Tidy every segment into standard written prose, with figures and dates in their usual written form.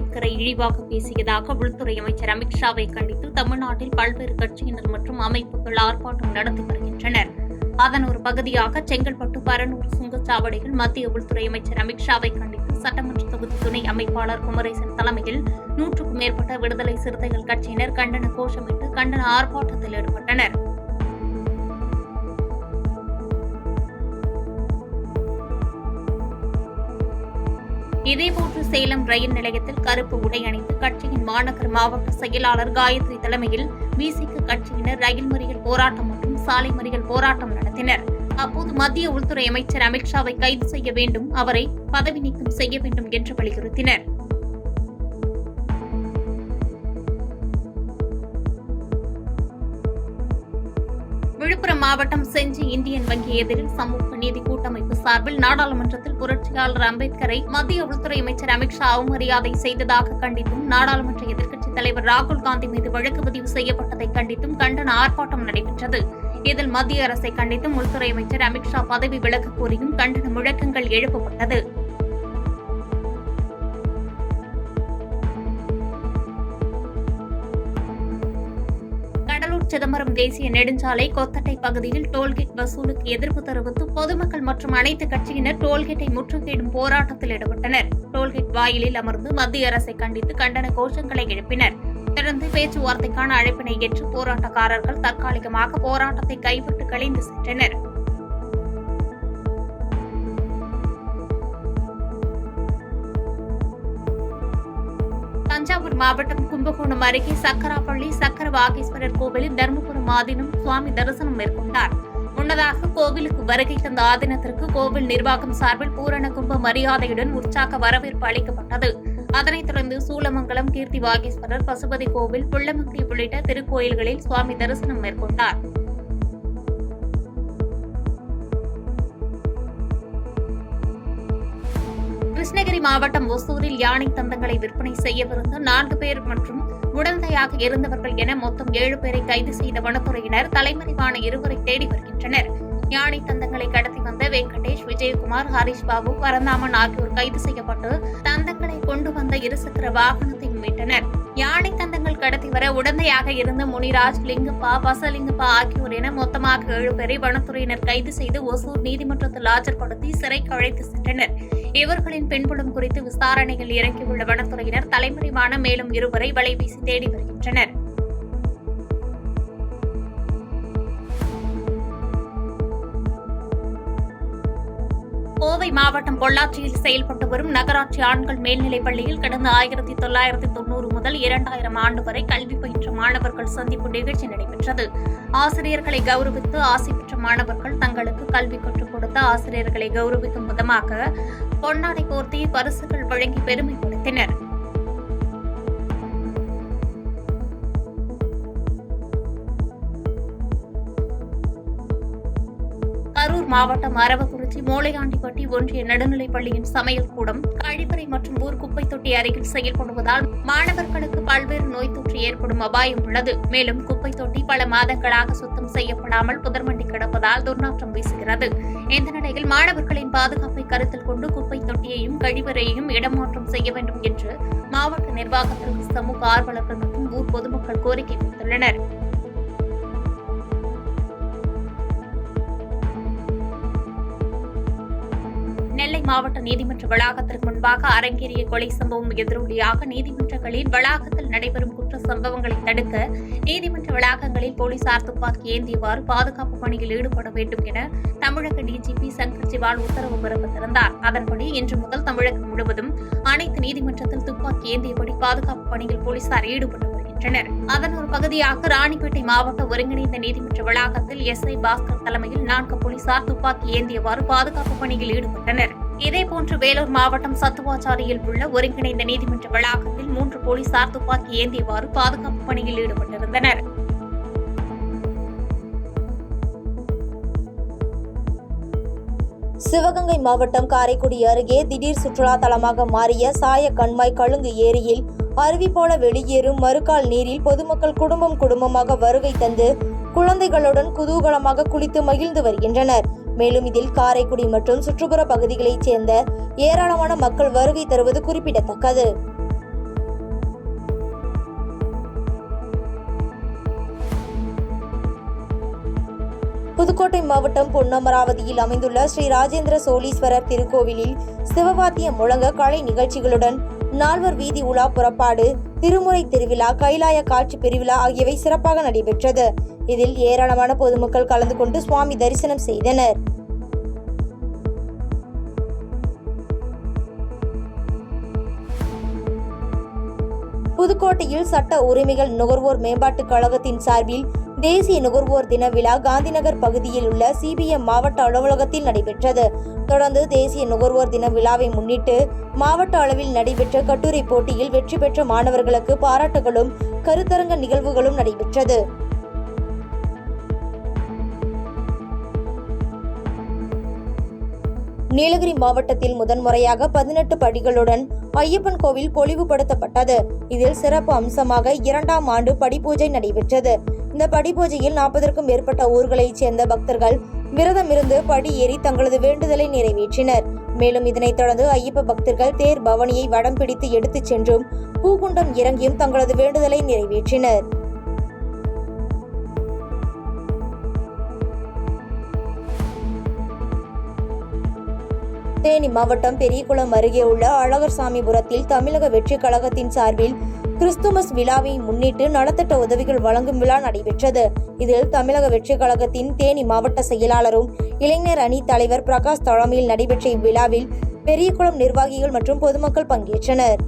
அம்பேத்கரை இழிவாக பேசியதாக உள்துறை அமைச்சர் அமித்ஷாவை கண்டித்து தமிழ்நாட்டில் பல்வேறு கட்சியினர் மற்றும் அமைப்புகள் ஆர்ப்பாட்டம் நடத்தி வருகின்றனர். அதன் ஒரு பகுதியாக செங்கல்பட்டு, பரனூர் சுங்கச்சாவடியில் மத்திய உள்துறை அமைச்சர் அமித்ஷாவை கண்டித்து சட்டமன்ற தொகுதி துணை அமைப்பாளர் குமரேசன் தலைமையில் 100க்கும் மேற்பட்ட விடுதலை சிறுத்தைகள் கட்சியினர் கண்டன கோஷமிட்டு கண்டன ஆர்ப்பாட்டத்தில் ஈடுபட்டனர். இதேபோன்று சேலம் ரயில் நிலையத்தில் கருப்பு உடை அணிந்து கட்சியின் மாநகர் மாவட்ட செயலாளர் காயத்ரி தலைமையில் விசிக கட்சியினர் ரயில் மறியல் போராட்டம் மற்றும் சாலை மறியல் போராட்டம் நடத்தினர். அப்போது மத்திய உள்துறை அமைச்சர் அமித்ஷாவை கைது செய்ய வேண்டும், அவரை பதவி நீக்கம் செய்ய வேண்டும் என்று வலியுறுத்தினர். விழுப்புரம் மாவட்டம் செஞ்சி இந்தியன் வங்கி எதிரில் சமூக நீதி கூட்டமைப்பு சார்பில் நாடாளுமன்றத்தில் புரட்சியாளர் அம்பேத்கரை மத்திய உள்துறை அமைச்சர் அமித்ஷா அவமரியாதை செய்ததாக கண்டித்தும் நாடாளுமன்ற எதிர்க்கட்சித் தலைவர் ராகுல் காந்தி மீது வழக்கு பதிவு செய்யப்பட்டதை கண்டித்தும் கண்டன ஆர்ப்பாட்டம் நடைபெற்றது. இதில் மத்திய அரசை கண்டித்தும் உள்துறை அமைச்சர் அமித்ஷா பதவி விலக கோரியும் கண்டன முழக்கங்கள் எழுப்பப்பட்டது. சிதம்பரம் தேசிய நெடுஞ்சாலை கொத்தட்டை பகுதியில் டோல்கேட் வசூலுக்கு எதிர்ப்பு தெரிவித்து பொதுமக்கள் மற்றும் அனைத்து கட்சியினர் டோல்கேட்டை முற்றுகையிடும் போராட்டத்தில் ஈடுபட்டனர். டோல்கேட் வாயிலில் அமர்ந்து மத்திய அரசை கண்டித்து கண்டன கோஷங்களை எழுப்பினர். தொடர்ந்து பேச்சுவார்த்தைக்கான அழைப்பினை ஏற்று போராட்டக்காரர்கள் தற்காலிகமாக போராட்டத்தை கைவிட்டு கலைந்து சென்றனர். தஞ்சாவூர் மாவட்டம் கும்பகோணம் அருகே சக்கராப்பள்ளி சக்கர வாகீஸ்வரர் கோவிலில் தர்மபுரம் ஆதீனம் சுவாமி தரிசனம் மேற்கொண்டார். முன்னதாக கோவிலுக்கு வருகை தந்த ஆதீனத்திற்கு கோவில் நிர்வாகம் சார்பில் பூரண கும்ப மரியாதையுடன் உற்சாக வரவேற்பு அளிக்கப்பட்டது. அதனைத் தொடர்ந்து சூலமங்கலம் கீர்த்தி வாகீஸ்வரர், பசுபதி கோவில், புள்ளமங்கி உள்ளிட்ட திருக்கோயில்களில் சுவாமி தரிசனம் மேற்கொண்டார். கிருஷ்ணகிரி மாவட்டம் ஒசூரில் யானை தந்தங்களை விற்பனை செய்யவிருந்த 4 பேர் மற்றும் உடந்தையாக இருந்தவர்கள் என மொத்தம் 7 பேரை கைது செய்த வனத்துறையினர் தலைமறைவான 2 தேடி வருகின்றனர். யானை தந்தங்களை கடத்தி வந்த வெங்கடேஷ், விஜயகுமார், ஹரிஷ் பாபு, பரந்தாமன் ஆகியோர் கைது செய்யப்பட்டு தந்தங்களை கொண்டு வந்த 2 சக்கர வாகனத்தை மீட்டனர். யானை தந்தங்கள் கடத்தி வர உடந்தையாக இருந்த முனிராஜ், லிங்கப்பா, பசலிங்கப்பா ஆகியோர் என மொத்தமாக 7 பேரை வனத்துறையினர் கைது செய்து ஒசூர் நீதிமன்றத்தில் ஆஜர்படுத்தி சிறைக்கு அழைத்து சென்றனர். இவர்களின் பின்புலம் குறித்து விசாரணையில் இறங்கியுள்ள வனத்துறையினர் தலைமறைவான மேலும் 2 வலைவீசி தேடி வருகின்றனர். கோவை மாவட்டம் பொள்ளாச்சியில் செயல்பட்டு வரும் நகராட்சி ஆண்கள் மேல்நிலைப் பள்ளியில் கடந்த 1990 முதல் 2000 ஆண்டு வரை கல்வி பயின்ற மாணவர்கள் சந்திப்பு நிகழ்ச்சி நடைபெற்றது. ஆசிரியர்களை கௌரவித்து ஆசை பெற்ற மாணவர்கள் தங்களுக்கு கல்வி கற்றுக் கொடுத்த ஆசிரியர்களை கௌரவிக்கும் விதமாக பொன்னாடை போர்த்தி பரிசுகள் வழங்கி பெருமைப்படுத்தினர். கரூர் மாவட்டம் அரவக்குறிச்சி மூளையாண்டிப்பட்டி ஒன்றிய நடுநிலைப் பள்ளியின் சமையல் கூடம் கழிப்பறை மற்றும் ஊர் குப்பை தொட்டி அருகில் செயல்படுவதால் மாணவர்களுக்கு பல்வேறு நோய் தொற்று ஏற்படும் அபாயம் உள்ளது. மேலும் குப்பை தொட்டி பல மாதங்களாக சுத்தம் செய்யப்படாமல் புதர்மண்டி கிடப்பதால் துர்நாற்றம் வீசுகிறது. இந்த நிலையில் மாணவர்களின் பாதுகாப்பை கருத்தில் கொண்டு குப்பை தொட்டியையும் கழிவறையையும் இடமாற்றம் செய்ய வேண்டும் என்று மாவட்ட நிர்வாகத்திற்கு சமூக ஆர்வலர்கள் மற்றும் ஊர் பொதுமக்கள் கோரிக்கை விடுத்துள்ளனர். நெல்லை மாவட்ட நீதிமன்ற வளாகத்திற்கு முன்பாக அரங்கேறிய கொலை சம்பவம் எதிரொலியாக நீதிமன்றங்களில் வளாகத்தில் நடைபெறும் குற்ற சம்பவங்களை தடுக்க நீதிமன்ற வளாகங்களில் போலீசார் துப்பாக்கி ஏந்தியவாறு பாதுகாப்பு பணியில் ஈடுபட வேண்டும் என தமிழக டிஜிபி சங்கர் ஜிவால் உத்தரவு பிறப்பித்திருந்தார். அதன்படி இன்று முதல் தமிழகம் முழுவதும் அனைத்து நீதிமன்றத்தில் துப்பாக்கி ஏந்தியபடி பாதுகாப்பு பணியில் போலீசார் ஈடுபட்டு வருகின்றனர். அதன் ஒரு பகுதியாக ராணிப்பேட்டை மாவட்ட ஒருங்கிணைந்த நீதிமன்ற வளாகத்தில் எஸ்ஐ பாஸ்கர் தலைமையில் 4 போலீசார் துப்பாக்கி ஏந்தியவாறு பாதுகாப்பு பணியில் ஈடுபட்டனர். இதேபோன்று வேலூர் மாவட்டம் சத்துவாச்சாரியில் உள்ள ஒருங்கிணைந்த நீதிமன்ற வளாகத்தில் 3 போலீசார் துப்பாக்கி ஏந்தியவாறு பாதுகாப்பு பணியில் ஈடுபட்டிருந்தனர். சிவகங்கை மாவட்டம் காரைக்குடி அருகே திடீர் சுற்றுலா தலமாக மாறிய சாய கண்மாய் கழுங்கு ஏரியில் அருவி போல வெளியேறும் மறுகால் நீரில் பொதுமக்கள் குடும்பமாக வருகை தந்து குழந்தைகளுடன் குதூகலமாக குளித்து மகிழ்ந்து வருகின்றனர். மேலும் இதில் காரைக்குடி மற்றும் சுற்றுப்புற பகுதிகளைச் சேர்ந்த ஏராளமான மக்கள் வருகை தருவது குறிப்பிடத்தக்கது. புதுக்கோட்டை மாவட்டம் பொன்னமராவதியில் அமைந்துள்ள ஸ்ரீ ராஜேந்திர சோழீஸ்வரர் திருக்கோவிலில் சிவவாத்தியம் முழங்க கலை நிகழ்ச்சிகளுடன் நால்வர் வீதி உலா புறப்பாடு, திருமுறை திருவிழா, கைலாய காட்சி பெருவிழா ஆகியவை சிறப்பாக நடைபெற்றது. இதில் ஏராளமான பொதுமக்கள் கலந்து கொண்டு சுவாமி தரிசனம் செய்தனர். புதுக்கோட்டையில் சட்ட உரிமைகள் நுகர்வோர் மேம்பாட்டுக் கழகத்தின் சார்பில் தேசிய நுகர்வோர் தின விழா காந்திநகர் பகுதியில் உள்ள CBM மாவட்ட அலுவலகத்தில் நடைபெற்றது. தொடர்ந்து தேசிய நுகர்வோர் தின விழாவை முன்னிட்டு மாவட்ட அளவில் நடைபெற்ற கட்டுரை போட்டியில் வெற்றி பெற்ற மாணவர்களுக்கு பாராட்டுகளும் கருத்தரங்க நிகழ்வுகளும் நடைபெற்றது. நீலகிரி மாவட்டத்தில் முதன்முறையாக 18 படிகளுடன் ஐயப்பன் கோவில் பொலிவுபடுத்தப்பட்டது. இதில் சிறப்பு அம்சமாக 2ஆம் ஆண்டு படிப்பூஜை நடைபெற்றது. இந்த படிப்பூஜையில் 40க்கும் மேற்பட்ட ஊர்களைச் சேர்ந்த பக்தர்கள் விரதமிருந்து படி ஏறி தங்களது வேண்டுதலை நிறைவேற்றினர். மேலும் இதனைத் தொடர்ந்து ஐயப்ப பக்தர்கள் தேர் பவனியை வடம் பிடித்து எடுத்துச் சென்றும் பூகுண்டம் இறங்கியும் தங்களது வேண்டுதலை நிறைவேற்றினர். தேனி மாவட்டம் பெரியகுளம் அருகே உள்ள அழகர்சாமிபுரத்தில் தமிழக வெற்றி கழகத்தின் சார்பில் கிறிஸ்துமஸ் விழாவை முன்னிட்டு நலத்திட்ட உதவிகள் வழங்கும் விழா நடைபெற்றது. இதில் தமிழக வெற்றி கழகத்தின் தேனி மாவட்ட செயலாளரும் இளைஞர் அணி தலைவர் பிரகாஷ் தலைமையில் நடைபெற்ற இவ்விழாவில் பெரியகுளம் நிர்வாகிகள் மற்றும் பொதுமக்கள் பங்கேற்றனர்.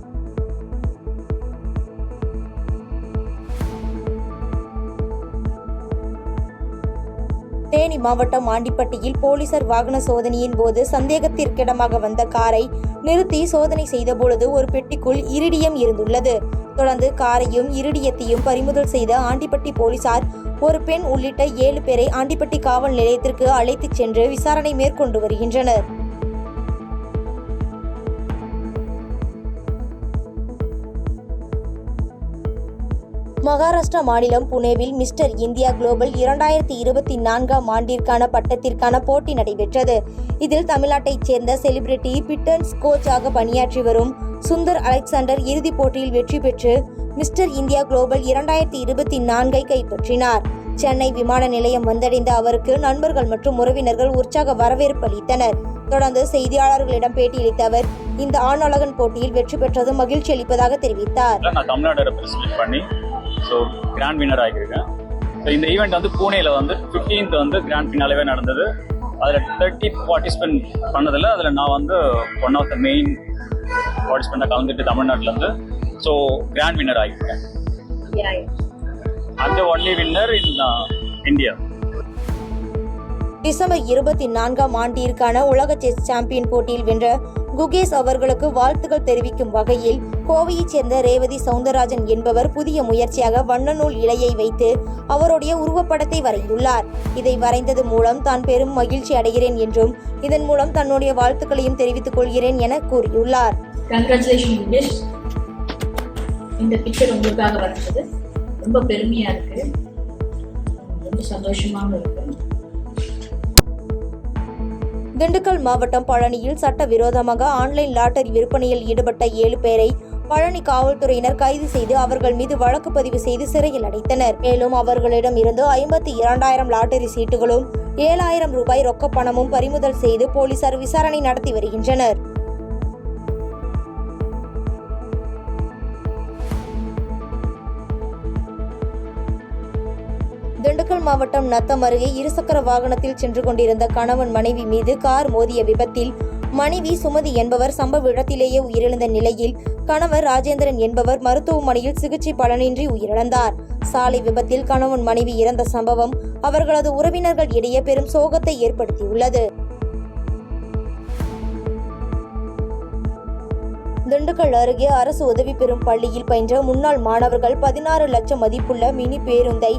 தேனி மாவட்டம் ஆண்டிப்பட்டியில் போலீசார் வாகன சோதனையின் போது சந்தேகத்திற்கிடமாக வந்த காரை நிறுத்தி சோதனை செய்தபொழுது ஒரு பெட்டிக்குள் இரிடியம் இருந்துள்ளது. தொடர்ந்து காரையும் இரிடியத்தையும் பறிமுதல் செய்த ஆண்டிப்பட்டி போலீசார் ஒரு பெண் உள்ளிட்ட 7 பேரை ஆண்டிப்பட்டி காவல் நிலையத்திற்கு அழைத்துச் சென்று விசாரணை மேற்கொண்டு வருகின்றனர். மகாராஷ்டிரா மாநிலம் புனேவில் மிஸ்டர் இந்தியா குளோபல் 2024ஆம் ஆண்டிற்கான பட்டத்திற்கான போட்டி நடைபெற்றது. இதில் தமிழ்நாட்டைச் சேர்ந்த செலிபிரிட்டி பிட்டன்ஸ் கோச்சாக பணியாற்றி வரும் சுந்தர் அலெக்சாண்டர் இறுதிப் போட்டியில் வெற்றி பெற்று மிஸ்டர் இந்தியா குளோபல் 2024ஐ கைப்பற்றினார். சென்னை விமான நிலையம் வந்தடைந்த அவருக்கு நண்பர்கள் மற்றும் உறவினர்கள் உற்சாக வரவேற்பு அளித்தனர். தொடர்ந்து செய்தியாளர்களிடம் பேட்டியளித்த அவர் இந்த ஆணழகன் போட்டியில் வெற்றி பெற்றது மகிழ்ச்சி அளிப்பதாக தெரிவித்தார். ஸோ கிராண்ட் வின்னர் ஆகியிருக்கேன். ஸோ இந்த ஈவெண்ட் வந்து பூனேயில் வந்து 15th வந்து கிராண்ட் ஃபினாலேவே நடந்தது. அதில் 30 பார்ட்டிசிபென்ட் பண்ணதில் அதில் நான் வந்து ஒன் ஆஃப் த மெயின் பார்ட்டிசிபெண்ட்டாக கலந்துட்டு தமிழ்நாட்டிலேருந்து ஸோ கிராண்ட் வின்னர் ஆகியிருக்கேன். அந்த only winner in India. December 24ஆம் ஆண்டிற்கான உலக செஸ் சாம்பியன் போட்டியில் வென்ற குகேஷ் அவர்களுக்கு வாழ்த்துக்கள் தெரிவிக்கும் வகையில் கோவையைச் சேர்ந்த ரேவதி சவுந்தரராஜன் என்பவர் புதிய முயற்சியாக வண்ணநூல் இலையை வைத்து அவருடைய உருவப்படத்தை வரைந்துள்ளார். இதை வரைந்தது மூலம் தான் பெரும் மகிழ்ச்சி அடைகிறேன் என்றும் இதன் மூலம் தன்னுடைய வாழ்த்துக்களையும் தெரிவித்துக் கொள்கிறேன் என கூறியுள்ளார். இந்த பிக்சர் உங்களுக்காக வரைஞ்சது ரொம்ப பெருமையா இருக்கு, ரொம்ப சந்தோஷமாக இருக்கு. திண்டுக்கல் மாவட்டம் பழனியில் சட்டவிரோதமாக ஆன்லைன் லாட்டரி விற்பனையில் ஈடுபட்ட 7 பேரை பழனி காவல்துறையினர் கைது செய்து அவர்கள் மீது வழக்கு பதிவு செய்து சிறையில் அடைத்தனர். மேலும் அவர்களிடம் இருந்து 52,000 லாட்டரி சீட்டுகளும் 7,000 ரூபாய் ரொக்க பணமும் பறிமுதல் செய்து போலீசார் விசாரணை நடத்தி வருகின்றனர். திண்டுக்கல் மாவட்டம் நத்தம் அருகே இருசக்கர வாகனத்தில் சென்று கொண்டிருந்த கணவன் மனைவி மீது கார் மோதிய விபத்தில் மனைவி சுமதி என்பவர் சம்பவ இடத்திலேயே உயிரிழந்த நிலையில் கணவர் ராஜேந்திரன் என்பவர் மருத்துவமனையில் சிகிச்சை பலனின்றி உயிரிழந்தார். சாலை விபத்தில் கணவன் மனைவி இறந்த சம்பவம் அவர்களது உறவினர்கள் இடையே பெரும் சோகத்தை ஏற்படுத்தியுள்ளது. திண்டுக்கல் அருகே அரசு உதவி பெறும் பள்ளியில் பயின்ற முன்னாள் மாணவர்கள் 16 லட்சம் மதிப்புள்ள மினி பேருந்தை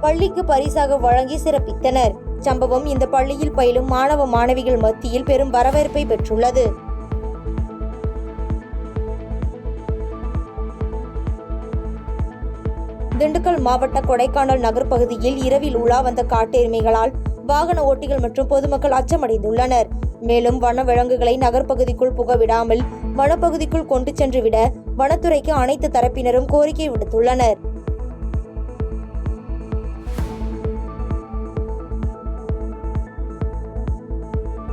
பள்ளிக்கு பரிசாக வழங்கி சிறப்பித்தனர். சம்பவம் இந்த பள்ளியில் பயிலும் மாணவ மாணவிகள் மத்தியில் பெரும் வரவேற்பை பெற்றுள்ளது. திண்டுக்கல் மாவட்ட கொடைக்கானல் நகர் பகுதியில் இரவில் உலா வந்த காட்டெருமைகளால் வாகன ஓட்டிகள் மற்றும் பொதுமக்கள் அச்சமடைந்துள்ளனர். மேலும் வனவிலங்குகளை நகர்ப்பகுதிக்குள் புகவிடாமல் வனப்பகுதிக்குள் கொண்டு சென்று விட வனத்துறைக்கு அனைத்து தரப்பினரும் கோரிக்கை விடுத்துள்ளனர்.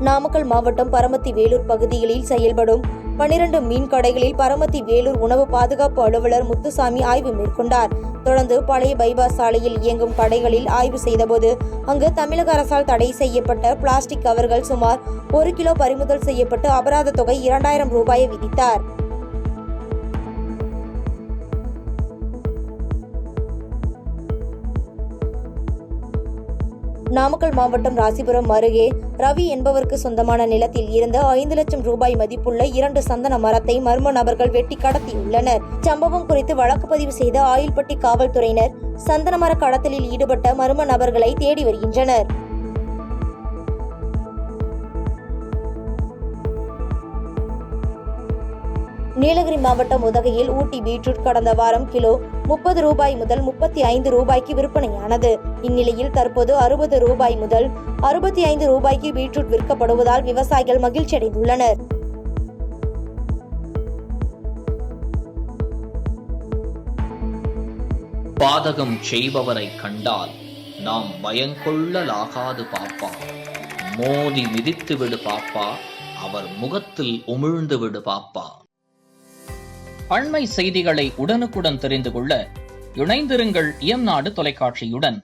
நாமக்கல் மாவட்டம் பரமத்தி வேலூர் பகுதிகளில் செயல்படும் 12 மீன் கடைகளில் பரமத்தி வேலூர் உணவு பாதுகாப்பு அலுவலர் முத்துசாமி ஆய்வு மேற்கொண்டார். தொடர்ந்து பழைய பைபாஸ் சாலையில் இயங்கும் கடைகளில் ஆய்வு செய்தபோது அங்கு தமிழக அரசால் தடை செய்யப்பட்ட பிளாஸ்டிக் கவர்கள் சுமார் 1 கிலோ பறிமுதல் செய்யப்பட்டு அபராத தொகை 2000 ரூபாயை விதித்தார். நாமக்கல் மாவட்டம் ராசிபுரம் அருகே ரவி என்பவருக்கு சொந்தமான நிலத்தில் இருந்த 5 லட்சம் ரூபாய் மதிப்புள்ள 2 சந்தன மரத்தை மர்ம நபர்கள் வெட்டி கடத்தியுள்ளனர். சம்பவம் குறித்து வழக்கு பதிவு செய்த ஆயில்பட்டி காவல்துறையினர் சந்தன மர கடத்தலில் ஈடுபட்ட மர்ம நபர்களை தேடி வருகின்றனர். நீலகிரி மாவட்டம் உதகையில் ஊட்டி பீட்ரூட் கடந்த வாரம் கிலோ 30 ரூபாய் முதல் 35 ரூபாய்க்கு விற்பனையானது. இந்நிலையில் தற்போது 60 ரூபாய் முதல் 65 ரூபாய்க்கு பீட்ரூட் விற்கப்படுவதால் விவசாயிகள் மகிழ்ச்சி அடைந்துள்ளனர். பாதகம் செய்பவரை கண்டால் நாம் பயங்கொள்ளலாகாது பாப்பா. மோதி மிதித்து விடு பாப்பா, அவர் முகத்தில் உமிழ்ந்து விடு பாப்பா. அண்மை செய்திகளை உடனுக்குடன் தெரிந்து கொள்ள இணைந்திருங்கள் எம் நாடு தொலைக்காட்சியுடன்.